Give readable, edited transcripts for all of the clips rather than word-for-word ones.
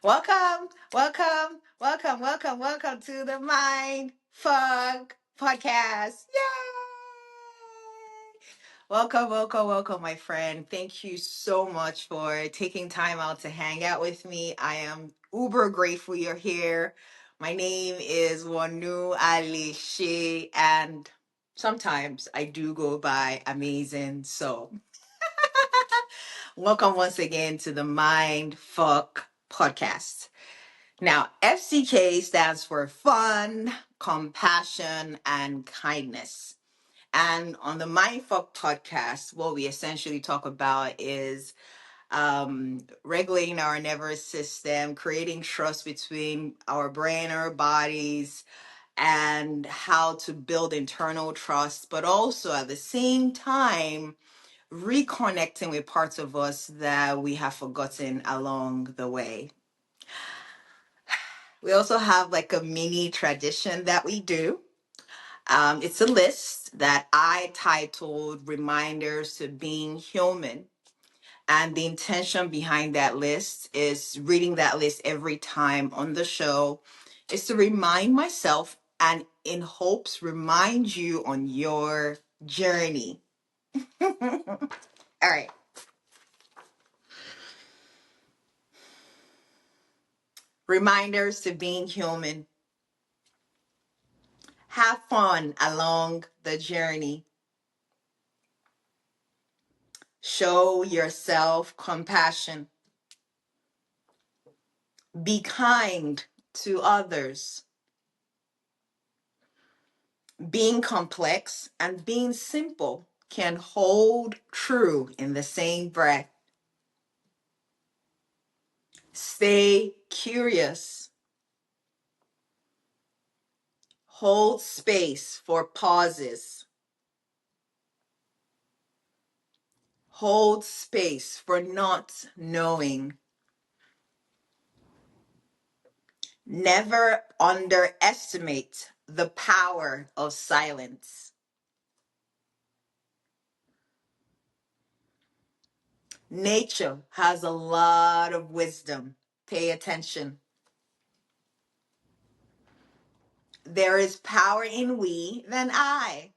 Welcome, welcome to the Mind Fog Podcast. Yay! Welcome, my friend. Thank you so much for taking time out to hang out with me. I am uber grateful you're here. My name is Wanu Ali, and sometimes I do go by Amazing. So, welcome once again to the Mind Fuck Podcast. Now, FCK stands for fun, compassion, and kindness. And on the Mindfuck podcast, what we essentially talk about is regulating our nervous system, creating trust between our brain and our bodies, and how to build internal trust, but also at the same time, reconnecting with parts of us that we have forgotten along the way. We also have like a mini tradition that we do. It's a list that I titled Reminders to Being Human. And the intention behind that list is reading that list every time on the show is to remind myself and in hopes remind you on your journey. All right. Reminders to being human. Have fun along the journey. Show yourself compassion. Be kind to others. Being complex and being simple can hold true in the same breath. Stay curious. Hold space for pauses. Hold space for not knowing. Never underestimate the power of silence. Nature has a lot of wisdom. Pay attention. There is power in we than I.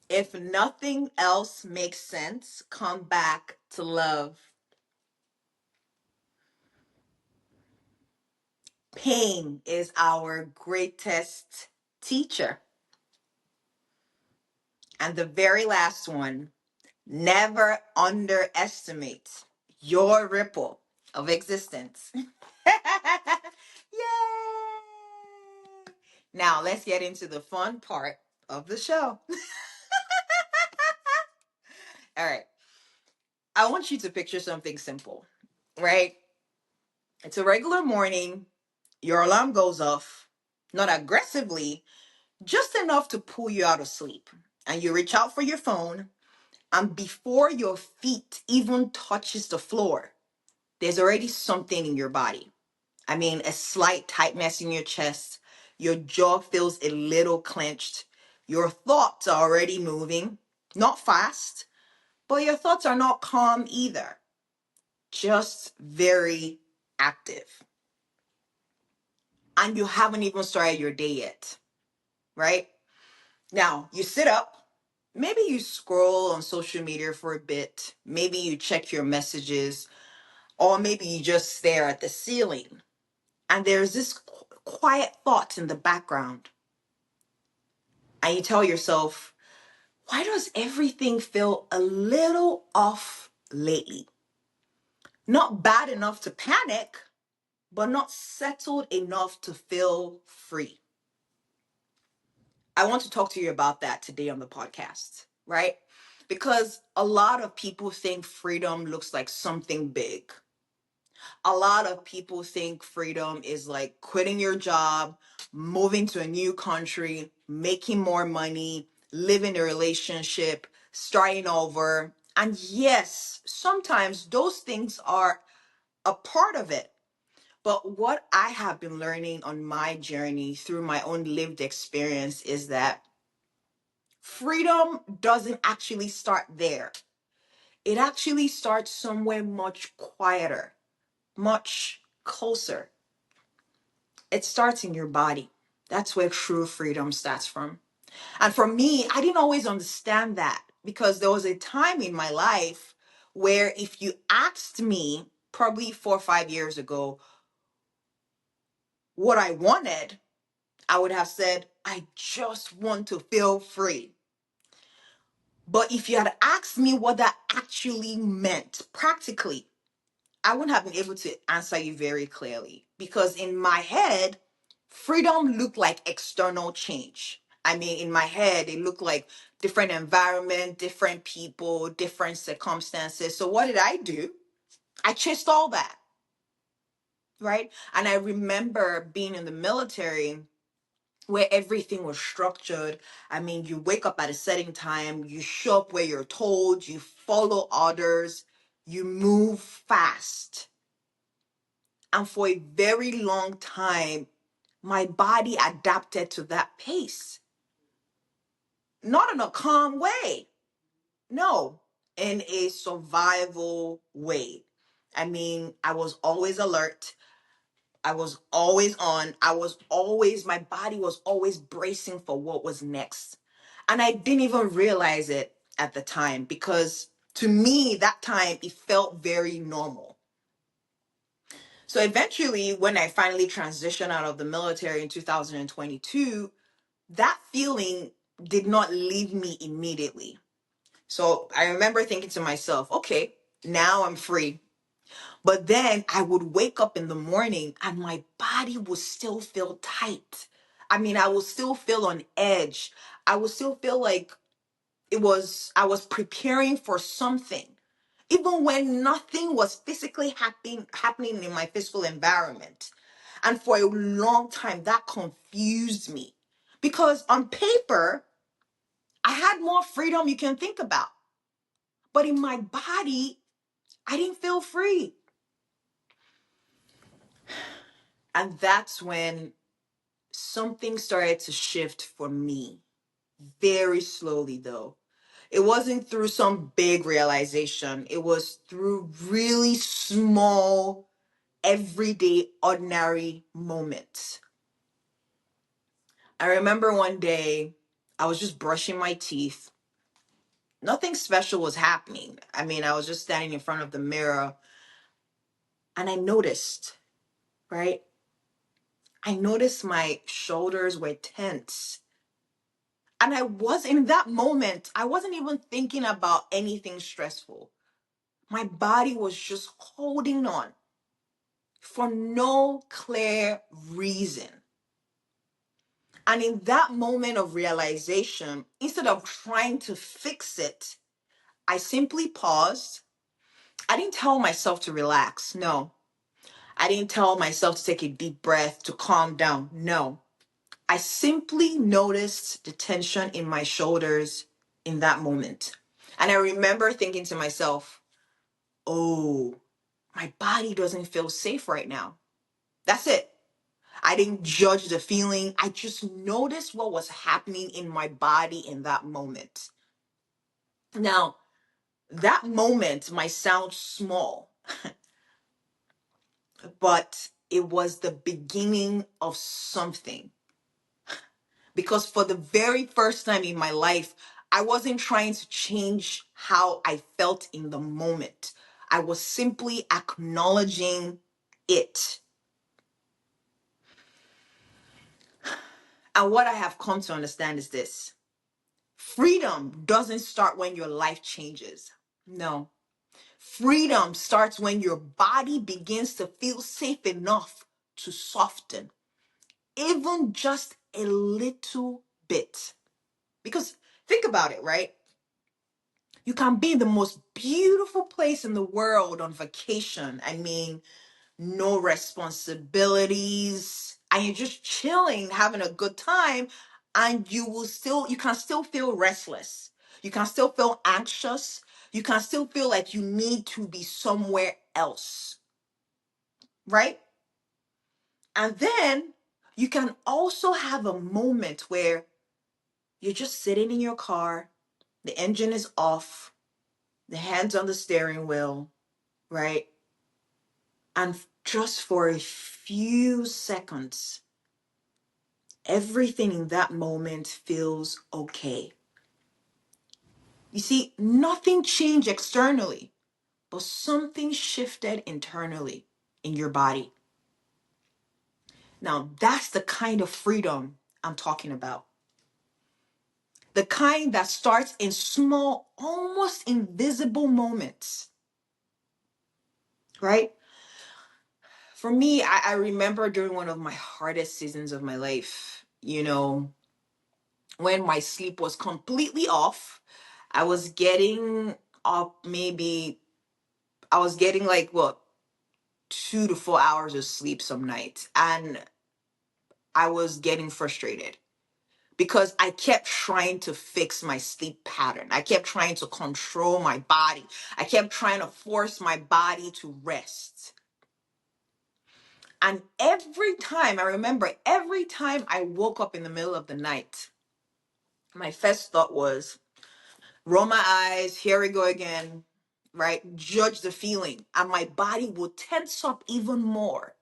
If nothing else makes sense, come back to love. Pain is our greatest teacher. And the very last one, never underestimate your ripple of existence. Yay! Now let's get into the fun part of the show. All right. I want you to picture something simple, right? It's a regular morning. Your alarm goes off, not aggressively, just enough to pull you out of sleep. And you reach out for your phone, and before your feet even touches the floor, there's already something in your body. I mean, a slight tightness in your chest, your jaw feels a little clenched, your thoughts are already moving, not fast, but your thoughts are not calm either, just very active. And you haven't even started your day yet, right? Now, you sit up. Maybe you scroll on social media for a bit. Maybe you check your messages, or maybe you just stare at the ceiling. And there's this quiet thought in the background. And you tell yourself, why does everything feel a little off lately? Not bad enough to panic, but not settled enough to feel free. I want to talk to you about that today on the podcast, right? Because a lot of people think freedom looks like something big. A lot of people think freedom is like quitting your job, moving to a new country, making more money, living a relationship, starting over. And yes, sometimes those things are a part of it. But what I have been learning on my journey through my own lived experience is that freedom doesn't actually start there. It actually starts somewhere much quieter, much closer. It starts in your body. That's where true freedom starts from. And for me, I didn't always understand that because there was a time in my life where if you asked me, probably 4 or 5 years ago, what I wanted, I would have said, I just want to feel free. But if you had asked me what that actually meant practically, I wouldn't have been able to answer you very clearly because in my head, freedom looked like external change. I mean, in my head, it looked like different environment, different people, different circumstances. So what did I do? I chased all that, right? And I remember being in the military where everything was structured. I mean, you wake up at a certain time, you show up where you're told, you follow orders, you move fast. And for a very long time, my body adapted to that pace. Not in a calm way. No, in a survival way. I mean, I was always alert. I was always on. My body was always bracing for what was next. And I didn't even realize it at the time because to me, that time, it felt very normal. So eventually, when I finally transitioned out of the military in 2022, that feeling did not leave me immediately. So I remember thinking to myself, okay, now I'm free. But then I would wake up in the morning and my body would still feel tight. I mean, I would still feel on edge. I would still feel like I was preparing for something, even when nothing was physically happening in my physical environment. And for a long time, that confused me because on paper, I had more freedom you can think about. But in my body, I didn't feel free. And that's when something started to shift for me. Very slowly, though. It wasn't through some big realization, it was through really small, everyday, ordinary moments. I remember one day I was just brushing my teeth. Nothing special was happening. I mean, I was just standing in front of the mirror and I noticed, right? I noticed my shoulders were tense. And in that moment, I wasn't even thinking about anything stressful. My body was just holding on for no clear reason. And in that moment of realization, instead of trying to fix it, I simply paused. I didn't tell myself to relax. No. I didn't tell myself to take a deep breath, to calm down. No. I simply noticed the tension in my shoulders in that moment. And I remember thinking to myself, oh, my body doesn't feel safe right now. That's it. I didn't judge the feeling. I just noticed what was happening in my body in that moment. Now, that moment might sound small, but it was the beginning of something. Because for the very first time in my life, I wasn't trying to change how I felt in the moment. I was simply acknowledging it. And what I have come to understand is this: freedom doesn't start when your life changes. No. Freedom starts when your body begins to feel safe enough to soften, even just a little bit. Because think about it, right? You can be in the most beautiful place in the world on vacation. I mean, no responsibilities, and you're just chilling, having a good time, and you can still feel restless. You can still feel anxious. You can still feel like you need to be somewhere else, right? And then you can also have a moment where you're just sitting in your car, the engine is off, the hands on the steering wheel, right? And just for a few seconds, everything in that moment feels okay. You see, nothing changed externally, but something shifted internally in your body. Now, that's the kind of freedom I'm talking about. The kind that starts in small, almost invisible moments, right? For me, I remember during one of my hardest seasons of my life, when my sleep was completely off. I was getting up maybe, I was getting like, what, 2 to 4 hours of sleep some nights. And I was getting frustrated because I kept trying to fix my sleep pattern. I kept trying to control my body. I kept trying to force my body to rest. And I remember every time I woke up in the middle of the night, my first thought was, roll my eyes, here we go again, right? Judge the feeling. And my body would tense up even more.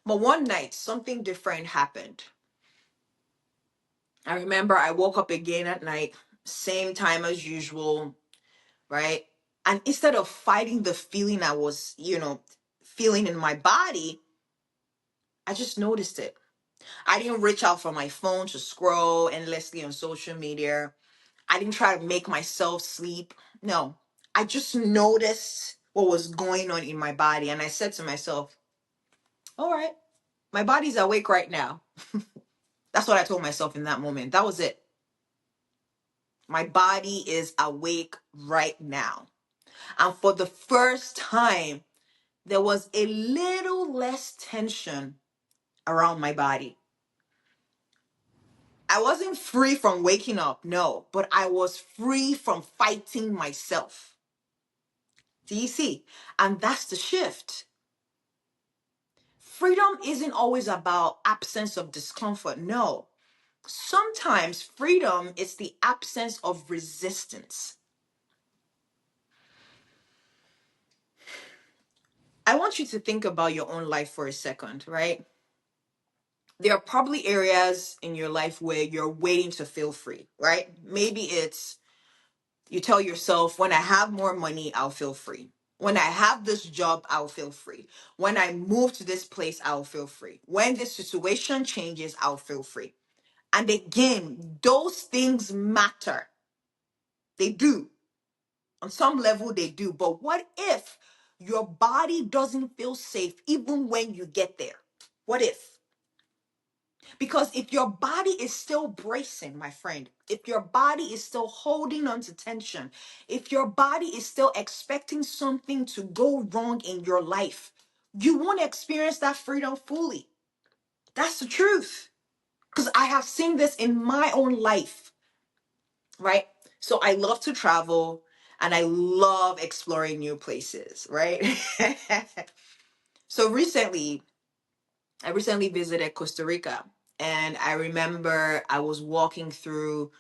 But one night, something different happened. I remember I woke up again at night, same time as usual, right? And instead of fighting the feeling I was, feeling in my body, I just noticed it. I didn't reach out for my phone to scroll endlessly on social media. I didn't try to make myself sleep. No, I just noticed what was going on in my body. And I said to myself, all right, my body's awake right now. That's what I told myself in that moment. That was it. My body is awake right now. And for the first time, there was a little less tension around my body. I wasn't free from waking up, no, but I was free from fighting myself. Do you see? And that's the shift. Freedom isn't always about absence of discomfort. No. Sometimes freedom is the absence of resistance. I want you to think about your own life for a second, right? There are probably areas in your life where you're waiting to feel free, right? Maybe it's you tell yourself, when I have more money, I'll feel free. When I have this job, I'll feel free. When I move to this place, I'll feel free. When this situation changes, I'll feel free. And again, those things matter. They do. On some level, they do. But what if your body doesn't feel safe even when you get there? What if? Because if your body is still bracing, my friend, if your body is still holding on to tension, if your body is still expecting something to go wrong in your life, you won't experience that freedom fully. That's the truth. Because I have seen this in my own life, right? So I love to travel and I love exploring new places, right? So I recently visited Costa Rica, and I remember I was walking through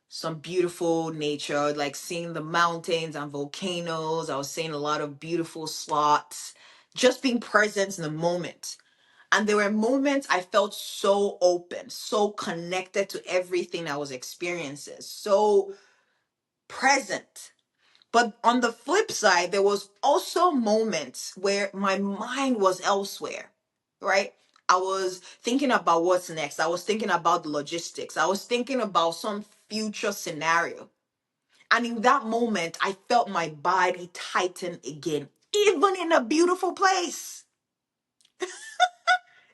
some beautiful nature, like seeing the mountains and volcanoes. I was seeing a lot of beautiful slots, just being present in the moment. And there were moments I felt so open, so connected to everything I was experiencing, so present. But on the flip side, there was also moments where my mind was elsewhere, right? I was thinking about what's next. I was thinking about the logistics. I was thinking about some future scenario. And in that moment, I felt my body tighten again, even in a beautiful place.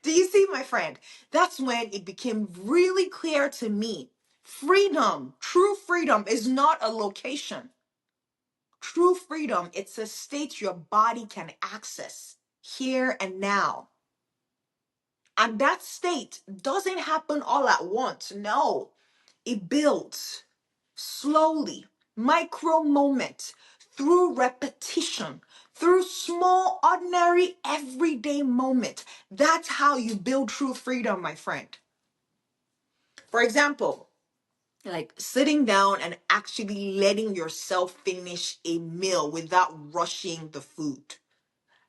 Do you see, my friend? That's when it became really clear to me. Freedom, true freedom, is not a location. True freedom, it's a state your body can access here and now. And that state doesn't happen all at once. No, it builds slowly, micro moments, through repetition, through small, ordinary, everyday moments. That's how you build true freedom, my friend. For example, Like sitting down and actually letting yourself finish a meal without rushing the food.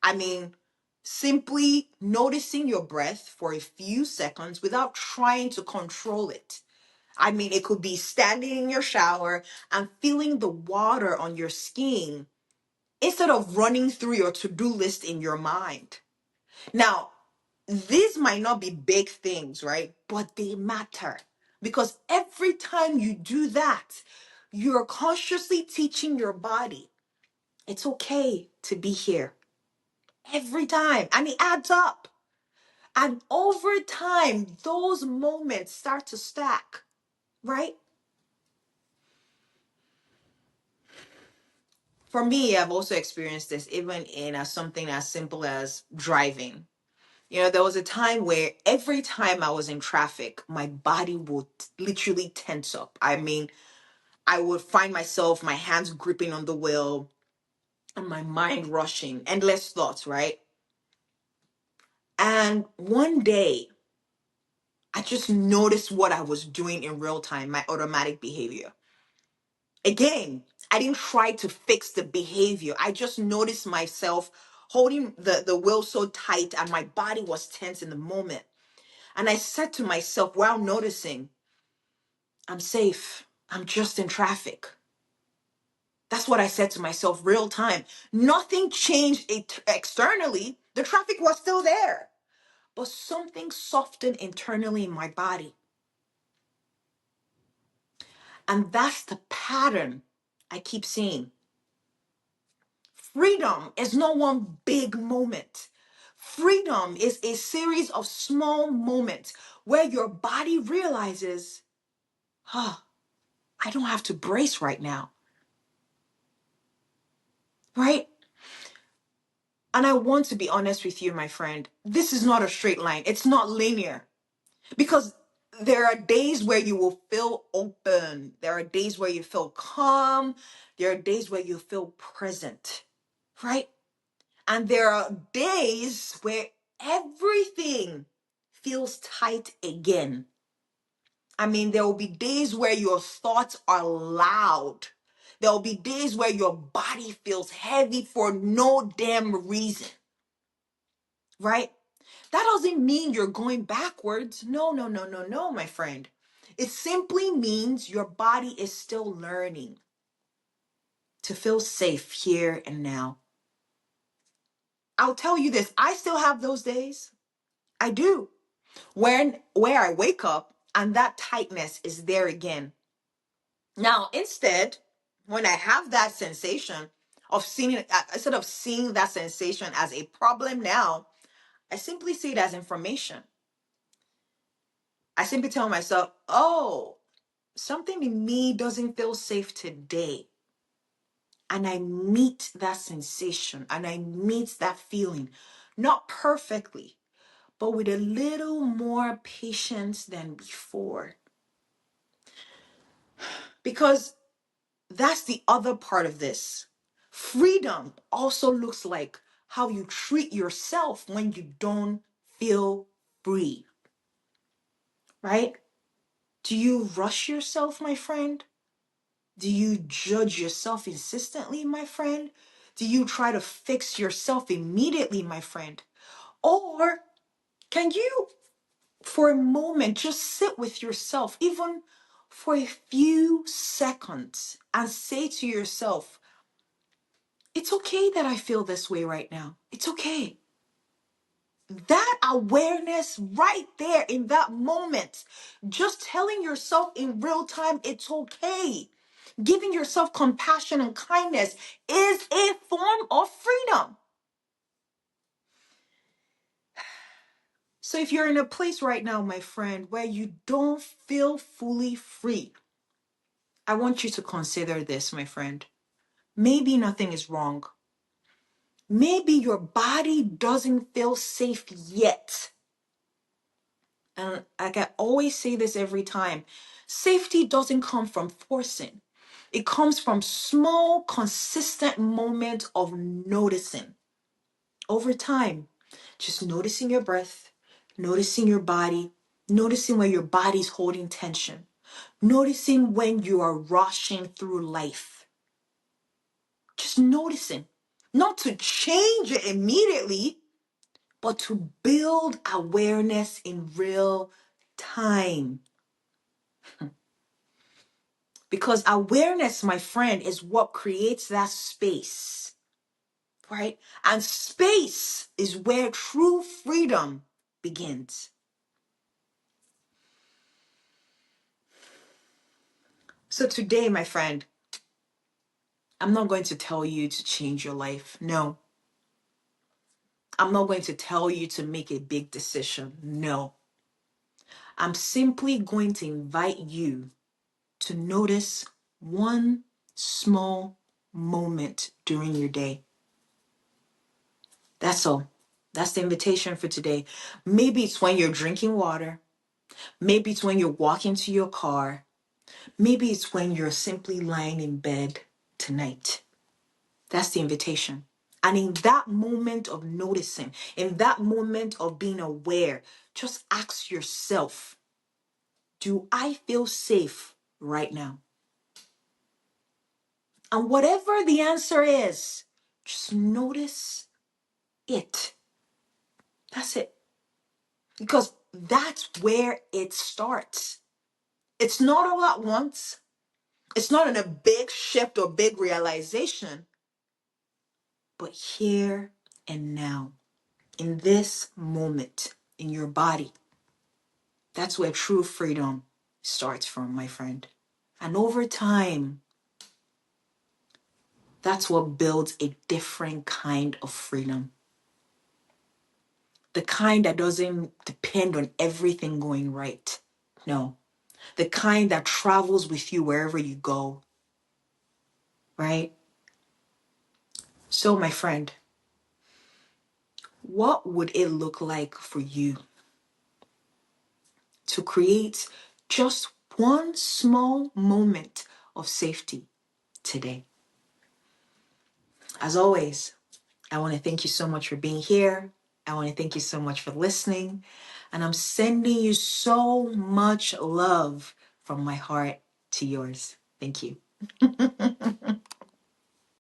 I mean, simply noticing your breath for a few seconds without trying to control it. I mean, it could be standing in your shower and feeling the water on your skin instead of running through your to-do list in your mind. Now, these might not be big things, right? But they matter because every time you do that, you're consciously teaching your body it's okay to be here every time. And it adds up. And over time, those moments start to stack, right? For me, I've also experienced this even in something as simple as driving. You know, there was a time where every time I was in traffic, my body would literally tense up. I mean, I would find myself, my hands gripping on the wheel and my mind rushing, endless thoughts, right? And one day, I just noticed what I was doing in real time, my automatic behavior. Again, I didn't try to fix the behavior. I just noticed myself holding the wheel so tight and my body was tense in the moment. And I said to myself while noticing, I'm safe. I'm just in traffic. That's what I said to myself real time. Nothing changed externally. The traffic was still there. But something softened internally in my body. And that's the pattern I keep seeing. Freedom is not one big moment. Freedom is a series of small moments where your body realizes, huh, I don't have to brace right now, right? And I want to be honest with you, my friend. This is not a straight line. It's not linear because there are days where you will feel open. There are days where you feel calm. There are days where you feel present, right? And there are days where everything feels tight again. I mean, there will be days where your thoughts are loud. There will be days where your body feels heavy for no damn reason, right? That doesn't mean you're going backwards. No, no, no, no, no, my friend. It simply means your body is still learning to feel safe here and now. I'll tell you this, I still have those days. I do. Where I wake up and that tightness is there again. Now, instead, when I have that sensation of seeing it, instead of seeing that sensation as a problem now, I simply see it as information. I simply tell myself, oh, something in me doesn't feel safe today. And I meet that sensation and I meet that feeling, not perfectly, but with a little more patience than before. Because that's the other part of this. Freedom also looks like how you treat yourself when you don't feel free, right? Do you rush yourself, my friend? Do you judge yourself insistently, my friend? Do you try to fix yourself immediately, my friend? Or can you, for a moment, just sit with yourself, even for a few seconds, and say to yourself, it's okay that I feel this way right now. It's okay. That awareness right there in that moment, just telling yourself in real time, it's okay. Giving yourself compassion and kindness is a form of freedom. So if you're in a place right now, my friend, where you don't feel fully free, I want you to consider this, my friend. Maybe nothing is wrong. Maybe your body doesn't feel safe yet. And like I always say this every time, safety doesn't come from forcing. It comes from small, consistent moments of noticing. Over time, just noticing your breath, noticing your body, noticing where your body's holding tension, Noticing when you are rushing through life. Just noticing. Not to change it immediately, but to build awareness in real time. Because awareness, my friend, is what creates that space, right? And space is where true freedom begins. So today, my friend, I'm not going to tell you to change your life. No. I'm not going to tell you to make a big decision. No. I'm simply going to invite you to notice one small moment during your day. That's all. That's the invitation for today. Maybe it's when you're drinking water. Maybe it's when you're walking to your car. Maybe it's when you're simply lying in bed tonight. That's the invitation. And in that moment of noticing, in that moment of being aware, just ask yourself, do I feel safe right now? And whatever the answer is, just notice it. That's it. Because that's where it starts. It's not all at once. It's not in a big shift or big realization, but here and now, in this moment, in your body. That's where true freedom starts from, my friend. And over time, that's what builds a different kind of freedom. The kind that doesn't depend on everything going right. No. The kind that travels with you wherever you go. Right? So, my friend, what would it look like for you to create just one small moment of safety today? As always, I want to thank you so much for being here. I want to thank you so much for listening. And I'm sending you so much love from my heart to yours. Thank you.